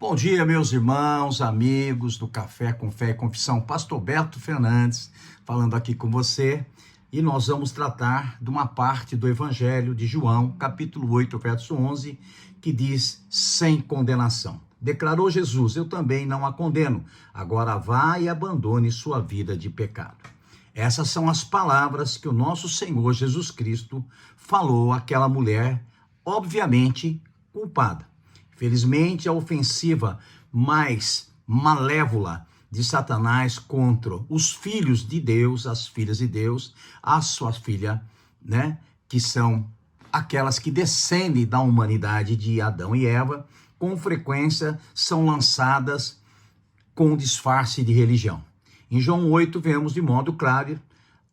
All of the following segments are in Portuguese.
Bom dia, meus irmãos, amigos do Café com Fé e Confissão. Pastor Beto Fernandes falando aqui com você. E nós vamos tratar de uma parte do Evangelho de João, capítulo 8, verso 11, que diz: sem condenação. Declarou Jesus: eu também não a condeno. Agora vá e abandone sua vida de pecado. Essas são as palavras que o nosso Senhor Jesus Cristo falou àquela mulher, obviamente culpada. Felizmente, a ofensiva mais malévola de Satanás contra os filhos de Deus, as filhas de Deus, a sua filha, que são aquelas que descendem da humanidade de Adão e Eva, com frequência são lançadas com disfarce de religião. Em João 8, vemos de modo claro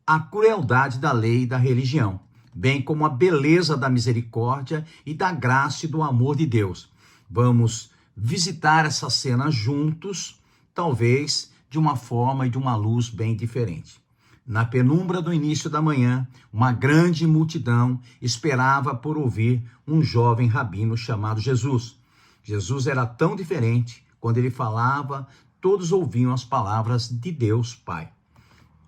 a crueldade da lei e da religião, bem como a beleza da misericórdia e da graça e do amor de Deus. Vamos visitar essa cena juntos, talvez de uma forma e de uma luz bem diferente. Na penumbra do início da manhã, uma grande multidão esperava por ouvir um jovem rabino chamado Jesus. Jesus era tão diferente, quando ele falava, todos ouviam as palavras de Deus Pai.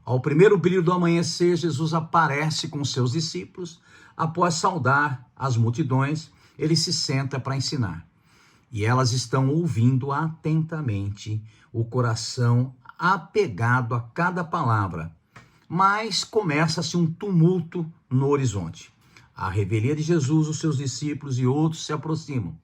Ao primeiro brilho do amanhecer, Jesus aparece com seus discípulos. Após saudar as multidões, ele se senta para ensinar. E elas estão ouvindo atentamente, o coração apegado a cada palavra. Mas começa-se um tumulto no horizonte. A revelia de Jesus, os seus discípulos e outros se aproximam.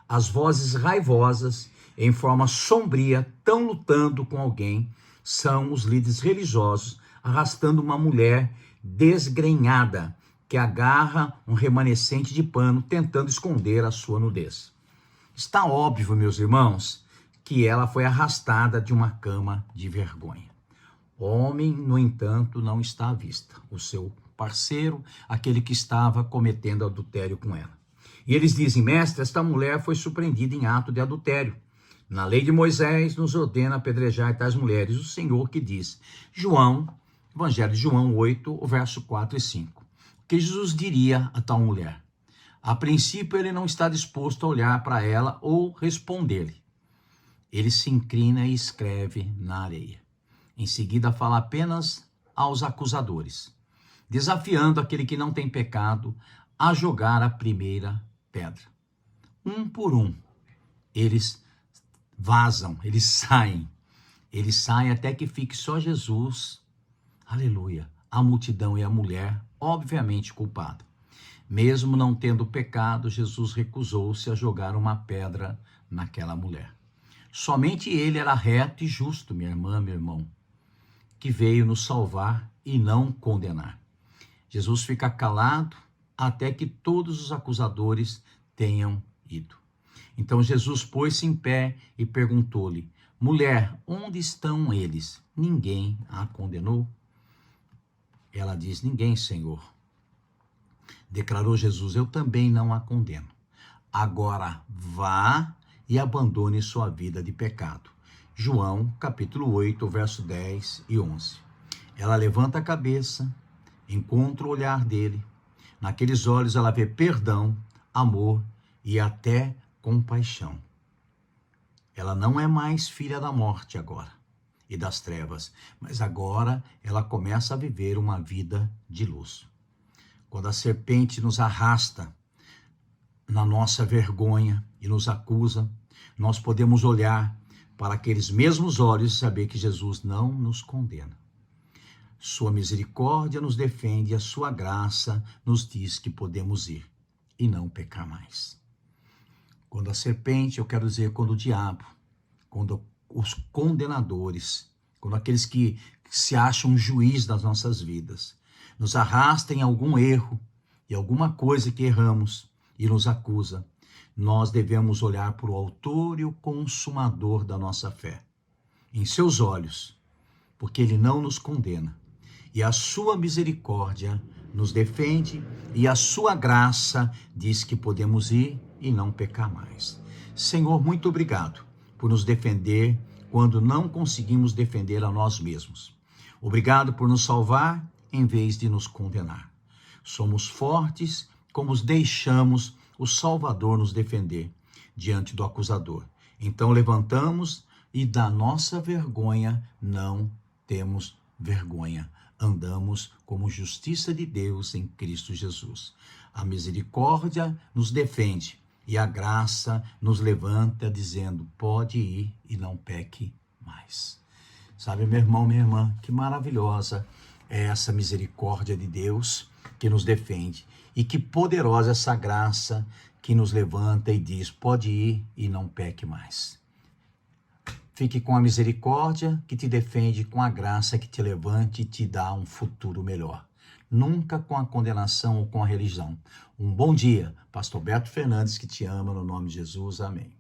As vozes raivosas, em forma sombria, estão lutando com alguém. São os líderes religiosos arrastando uma mulher desgrenhada, que agarra um remanescente de pano, tentando esconder a sua nudez. Está óbvio, meus irmãos, que ela foi arrastada de uma cama de vergonha. O homem, no entanto, não está à vista. O seu parceiro, aquele que estava cometendo adultério com ela. E eles dizem: mestre, esta mulher foi surpreendida em ato de adultério. Na lei de Moisés nos ordena apedrejar tais mulheres. O Senhor que diz, Evangelho de João 8, o verso 4 e 5. O que Jesus diria a tal mulher? A princípio, ele não está disposto a olhar para ela ou responder-lhe. Ele se inclina e escreve na areia. Em seguida, fala apenas aos acusadores, desafiando aquele que não tem pecado a jogar a primeira pedra. Um por um, eles vazam, eles saem até que fique só Jesus, aleluia, a multidão e a mulher, obviamente culpada. Mesmo não tendo pecado, Jesus recusou-se a jogar uma pedra naquela mulher. Somente ele era reto e justo, minha irmã, meu irmão, que veio nos salvar e não condenar. Jesus fica calado até que todos os acusadores tenham ido. Então Jesus pôs-se em pé e perguntou-lhe: mulher, onde estão eles? Ninguém a condenou? Ela diz: ninguém, Senhor. Declarou Jesus: eu também não a condeno. Agora vá e abandone sua vida de pecado. João, capítulo 8, verso 10 e 11. Ela levanta a cabeça, encontra o olhar dele. Naqueles olhos ela vê perdão, amor e até compaixão. Ela não é mais filha da morte agora e das trevas, mas agora ela começa a viver uma vida de luz. Quando a serpente nos arrasta na nossa vergonha e nos acusa, nós podemos olhar para aqueles mesmos olhos e saber que Jesus não nos condena. Sua misericórdia nos defende e a sua graça nos diz que podemos ir e não pecar mais. Quando a serpente, eu quero dizer, quando o diabo, quando os condenadores, quando aqueles que se acham juiz das nossas vidas, nos arrasta em algum erro e alguma coisa que erramos e nos acusa, nós devemos olhar para o autor e o consumador da nossa fé, em seus olhos, porque ele não nos condena. E a sua misericórdia nos defende e a sua graça diz que podemos ir e não pecar mais. Senhor, muito obrigado por nos defender quando não conseguimos defender a nós mesmos. Obrigado por nos salvar em vez de nos condenar. Somos fortes como os deixamos o Salvador nos defender diante do acusador. Então levantamos e da nossa vergonha não temos vergonha. Andamos como justiça de Deus em Cristo Jesus. A misericórdia nos defende e a graça nos levanta dizendo, pode ir e não peque mais. Sabe, meu irmão, minha irmã, que maravilhosa é essa misericórdia de Deus que nos defende. E que poderosa essa graça que nos levanta e diz, pode ir e não peque mais. Fique com a misericórdia que te defende, com a graça que te levante e te dá um futuro melhor. Nunca com a condenação ou com a religião. Um bom dia, Pastor Beto Fernandes, que te ama no nome de Jesus. Amém.